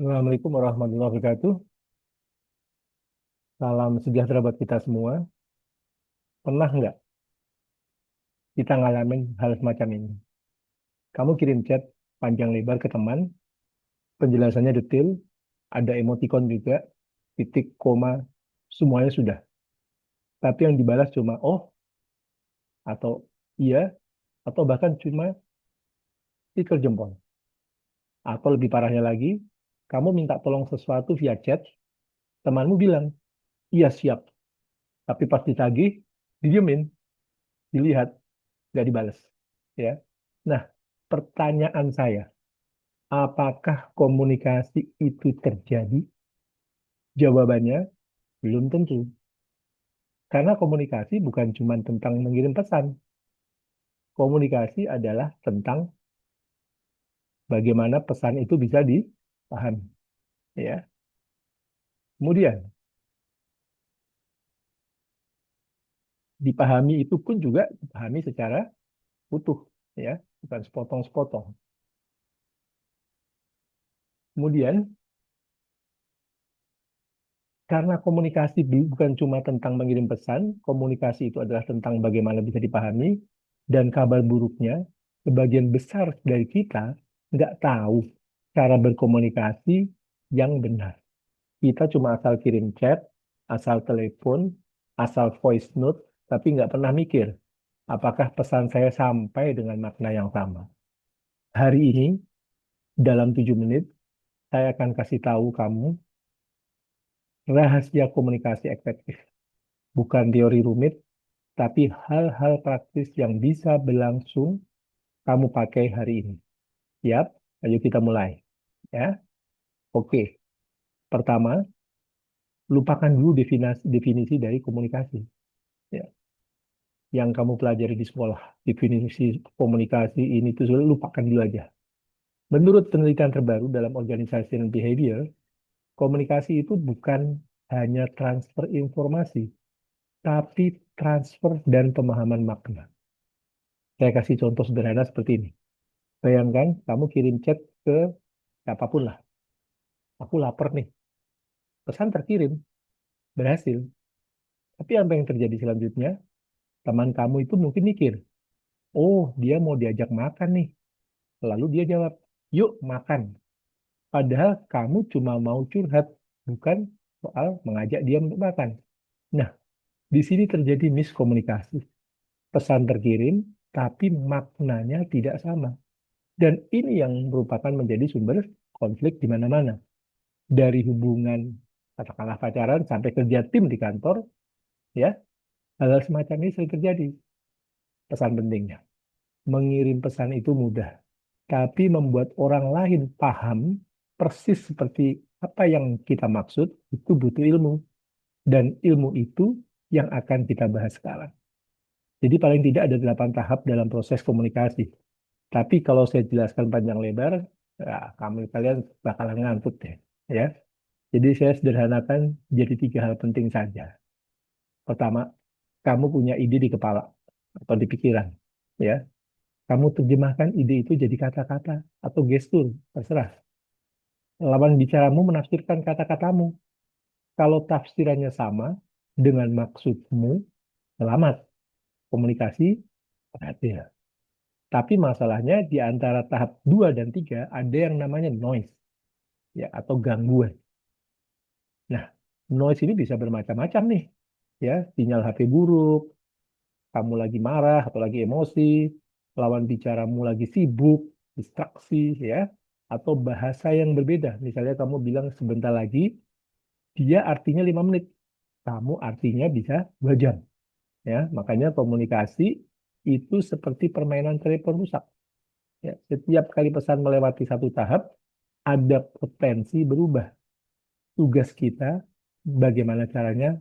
Assalamualaikum warahmatullahi wabarakatuh. Salam sejahtera buat kita semua. Pernah nggak kita ngalamin hal semacam ini? Kamu kirim chat panjang lebar ke teman, penjelasannya detail, ada emoticon juga, titik, koma, semuanya sudah. Tapi yang dibalas cuma oh, atau iya, atau bahkan cuma stiker jempol. Atau lebih parahnya lagi, kamu minta tolong sesuatu via chat, temanmu bilang, iya siap. Tapi pas ditagih, didiemin, dilihat, nggak dibales. Ya. Nah, pertanyaan saya, apakah komunikasi itu terjadi? Jawabannya belum tentu. Karena komunikasi bukan cuma tentang mengirim pesan. Komunikasi adalah tentang bagaimana pesan itu bisa dipahami. Ya. Kemudian, dipahami itu pun juga dipahami secara utuh. Ya. Bukan sepotong-sepotong. Kemudian, karena komunikasi bukan cuma tentang mengirim pesan, komunikasi itu adalah tentang bagaimana bisa dipahami, dan kabar buruknya, sebagian besar dari kita nggak tahu cara berkomunikasi yang benar. Kita cuma asal kirim chat, asal telepon, asal voice note, tapi nggak pernah mikir, apakah pesan saya sampai dengan makna yang sama. Hari ini, dalam 7 menit, saya akan kasih tahu kamu rahasia komunikasi efektif. Bukan teori rumit, tapi hal-hal praktis yang bisa berlangsung kamu pakai hari ini. Siap? Ayo kita mulai. Ya, oke. Pertama, lupakan dulu definisi dari komunikasi. Ya, yang kamu pelajari di sekolah, definisi komunikasi ini tuh sudah lupakan dulu aja. Menurut penelitian terbaru dalam Organizational Behavior, komunikasi itu bukan hanya transfer informasi, tapi transfer dan pemahaman makna. Saya kasih contoh sederhana seperti ini. Bayangkan kamu kirim chat ke siapapun lah. Aku lapar nih. Pesan terkirim, berhasil. Tapi apa yang terjadi selanjutnya? Teman kamu itu mungkin mikir, oh dia mau diajak makan nih. Lalu dia jawab, yuk makan. Padahal kamu cuma mau curhat, bukan soal mengajak dia untuk makan. Nah, di sini terjadi miskomunikasi. Pesan terkirim, tapi maknanya tidak sama. Dan ini yang merupakan menjadi sumber konflik di mana-mana. Dari hubungan katakanlah pacaran sampai kerja tim di kantor, ya hal semacam ini sering terjadi. Pesan pentingnya, mengirim pesan itu mudah, tapi membuat orang lain paham persis seperti apa yang kita maksud itu butuh ilmu, dan ilmu itu yang akan kita bahas sekarang. Jadi paling tidak ada 8 tahap dalam proses komunikasi. Tapi kalau saya jelaskan panjang lebar, ya, kalian bakalan ngantuk deh, ya. Jadi saya sederhanakan jadi 3 hal penting saja. Pertama, kamu punya ide di kepala atau di pikiran, ya. Kamu terjemahkan ide itu jadi kata-kata atau gestur, terserah. Lawan bicaramu menafsirkan kata-katamu. Kalau tafsirannya sama dengan maksudmu, selamat. Komunikasi berhasil. Tapi masalahnya di antara tahap 2 dan 3 ada yang namanya noise, ya, atau gangguan. Nah, noise ini bisa bermacam-macam nih, ya. Sinyal HP buruk, kamu lagi marah atau lagi emosi, lawan bicaramu lagi sibuk, distraksi, ya, atau bahasa yang berbeda. Misalnya kamu bilang sebentar lagi, dia artinya 5 menit, kamu artinya bisa 2 jam. Ya, makanya komunikasi itu seperti permainan telepon rusak. Ya, setiap kali pesan melewati satu tahap, ada potensi berubah. Tugas kita bagaimana caranya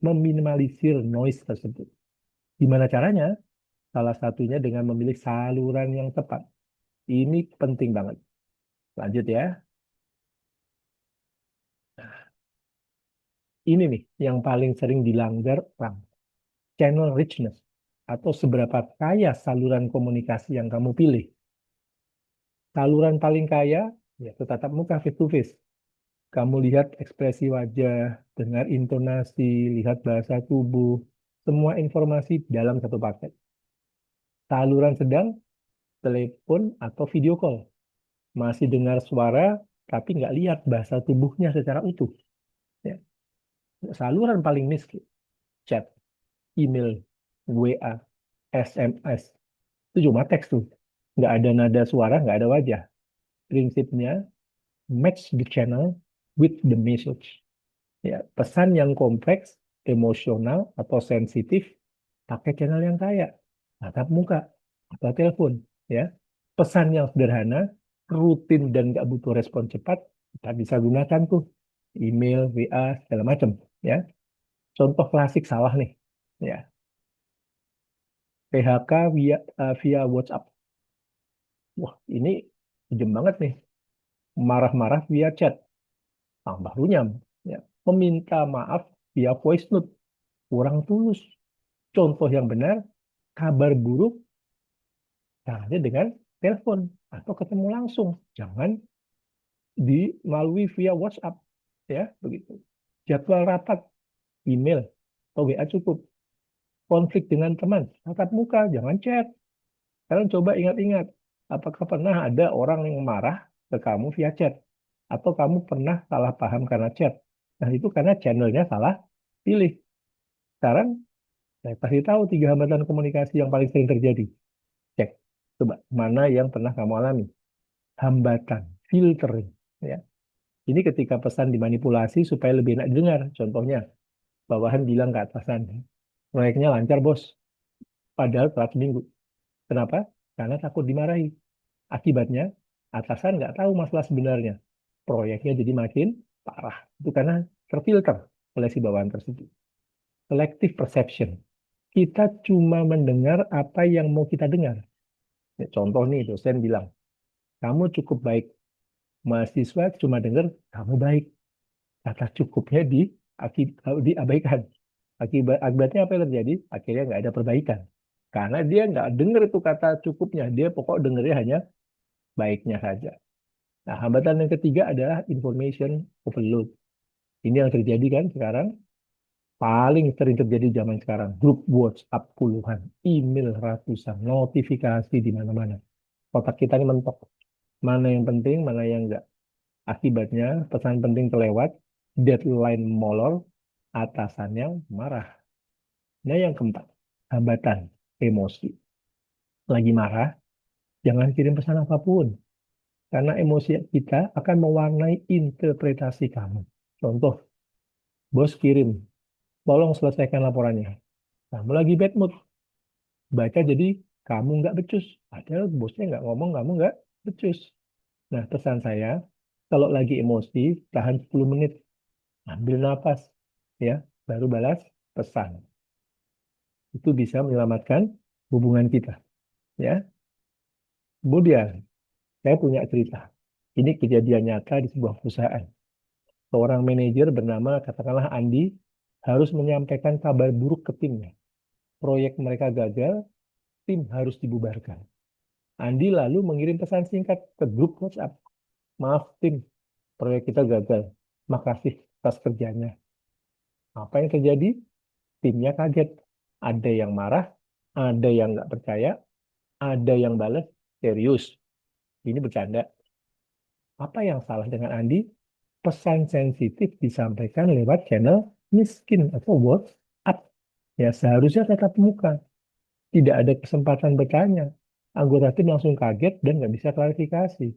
meminimalisir noise tersebut. Gimana caranya? Salah satunya dengan memilih saluran yang tepat. Ini penting banget. Lanjut ya. Ini nih yang paling sering dilanggar orang. Channel richness. Atau seberapa kaya saluran komunikasi yang kamu pilih. Saluran paling kaya Ya, tatap muka face to face. Kamu lihat ekspresi wajah, dengar intonasi, lihat bahasa tubuh, semua informasi dalam satu paket. Saluran sedang, telepon atau video call. Masih dengar suara, tapi nggak lihat bahasa tubuhnya secara utuh. Ya. Saluran paling miskin, chat, email, WA, SMS. Itu cuma teks tuh. Nggak ada nada suara, nggak ada wajah. Prinsipnya, match the channel with the message. Ya, pesan yang kompleks, emosional, atau sensitif, pakai channel yang kaya, tatap muka, atau telepon. Ya, pesan yang sederhana, rutin dan nggak butuh respon cepat, kita bisa gunakan tuh email, WA, segala macam. Ya, contoh klasik salah nih. Ya, PHK via WhatsApp. Wah, ini kejam banget nih. Marah-marah via chat, tambah runyam. Ya, meminta maaf via voice note, kurang tulus. Contoh yang benar, kabar buruk caranya dengan telepon atau ketemu langsung. Jangan melalui via WhatsApp. Ya, begitu. Jadwal rapat, email, atau WA cukup. Konflik dengan teman, tatap muka, jangan chat. Kalian coba ingat-ingat, apakah pernah ada orang yang marah ke kamu via chat? Atau kamu pernah salah paham karena chat? Nah, itu karena channelnya salah pilih. Sekarang, saya kasih tahu 3 hambatan komunikasi yang paling sering terjadi. Cek. Coba, mana yang pernah kamu alami? Hambatan, filtering. Ya. Ini ketika pesan dimanipulasi supaya lebih enak didengar. Contohnya, bawahan bilang ke atasan, proyeknya lancar bos, padahal telat seminggu. Kenapa? Karena takut dimarahi. Akibatnya, atasan nggak tahu masalah sebenarnya. Proyeknya jadi makin parah. Itu karena terfilter oleh si bawahan tersebut. Selective perception. Kita cuma mendengar apa yang mau kita dengar. Ya, contoh nih, dosen bilang, kamu cukup baik. Mahasiswa cuma dengar, kamu baik. Kata cukupnya diabaikan. Akibatnya apa yang terjadi? Akhirnya nggak ada perbaikan. Karena dia nggak dengar itu kata cukupnya. Dia pokok dengarnya hanya baiknya saja. Nah, hambatan yang ketiga adalah information overload. Ini yang terjadi kan sekarang, paling sering terjadi zaman sekarang. Grup WhatsApp puluhan, email ratusan, notifikasi di mana-mana. Otak kita ini mentok. Mana yang penting, mana yang enggak. Akibatnya pesan penting kelewat, deadline molor, atasannya marah. Nah, yang keempat, hambatan emosi. Lagi marah, jangan kirim pesan apapun. Karena emosi kita akan mewarnai interpretasi kamu. Contoh, bos kirim, tolong selesaikan laporannya. Kamu lagi bad mood, baca jadi kamu nggak becus. Padahal bosnya nggak ngomong, kamu nggak becus. Nah, pesan saya, kalau lagi emosi, tahan 10 menit, ambil nafas, ya, baru balas pesan. Itu bisa menyelamatkan hubungan kita, ya. Kemudian, saya punya cerita. Ini kejadian nyata di sebuah perusahaan. Seorang manajer bernama, katakanlah Andi, harus menyampaikan kabar buruk ke timnya. Proyek mereka gagal, tim harus dibubarkan. Andi lalu mengirim pesan singkat ke grup WhatsApp. Maaf tim, proyek kita gagal. Makasih atas kerjanya. Apa yang terjadi? Timnya kaget. Ada yang marah, ada yang nggak percaya, ada yang balas, serius. Ini bercanda. Apa yang salah dengan Andi? Pesan sensitif disampaikan lewat channel miskin atau WhatsApp. Ya, seharusnya tatap muka. Tidak ada kesempatan bertanya. Anggota tim langsung kaget dan nggak bisa klarifikasi.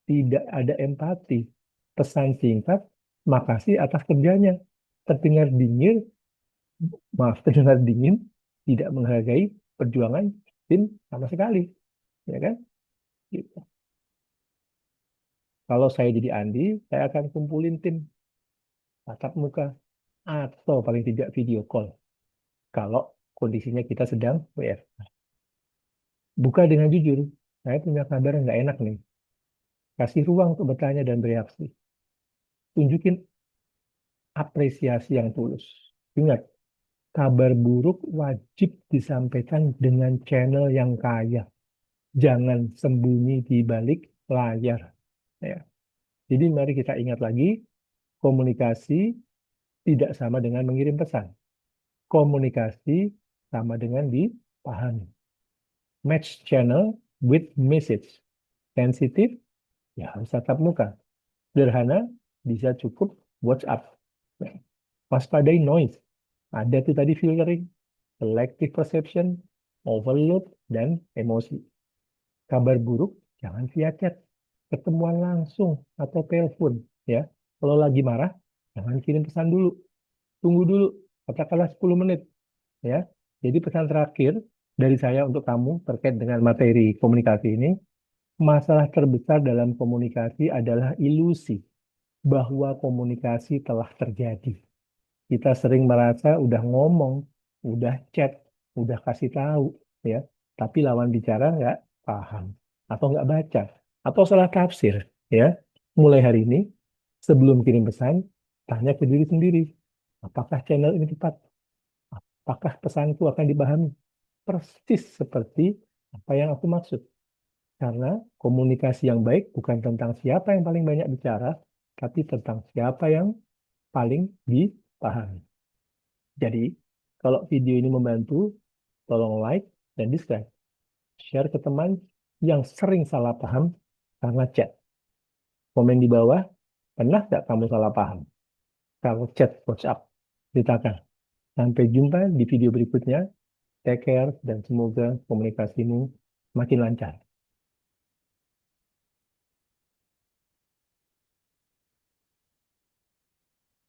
Tidak ada empati. Pesan singkat, makasih atas kerjanya. Terdengar dingin, terdengar dingin, tidak menghargai perjuangan tim sama sekali. Ya kan? Gitu. Kalau saya jadi Andi, saya akan kumpulin tim tatap muka atau paling tidak video call. Kalau kondisinya kita sedang WFH. Buka dengan jujur, saya punya kabar yang nggak enak nih. Kasih ruang untuk bertanya dan bereaksi. Tunjukin apresiasi yang tulus. Ingat, kabar buruk wajib disampaikan dengan channel yang kaya. Jangan sembunyi di balik layar. Ya. Jadi mari kita ingat lagi, komunikasi tidak sama dengan mengirim pesan. Komunikasi sama dengan dipahami. Match channel with message. Sensitif, ya harus tatap muka. Sederhana, bisa cukup WhatsApp. Waspadai noise. Ada tuh tadi filtering, selective perception, overload, dan emosi. Kabar buruk, jangan via chat. Ketemuan langsung atau telepon. Ya. Kalau lagi marah, jangan kirim pesan dulu. Tunggu dulu, katakanlah 10 menit. Ya. Jadi pesan terakhir dari saya untuk kamu terkait dengan materi komunikasi ini, masalah terbesar dalam komunikasi adalah ilusi bahwa komunikasi telah terjadi. Kita sering merasa udah ngomong, udah chat, udah kasih tahu, ya. Tapi lawan bicara nggak paham, atau nggak baca, atau salah tafsir, ya. Mulai hari ini, sebelum kirim pesan, tanya ke diri sendiri, apakah channel ini tepat? Apakah pesanku akan dipahami? Persis seperti apa yang aku maksud. Karena komunikasi yang baik bukan tentang siapa yang paling banyak bicara, tapi tentang siapa yang paling dipahami. Jadi, kalau video ini membantu, tolong like dan dislike. Share ke teman yang sering salah paham karena chat. Komen di bawah, pernah nggak kamu salah paham? Kalau chat WhatsApp, ceritakan. Sampai jumpa di video berikutnya. Take care dan semoga komunikasimu makin lancar.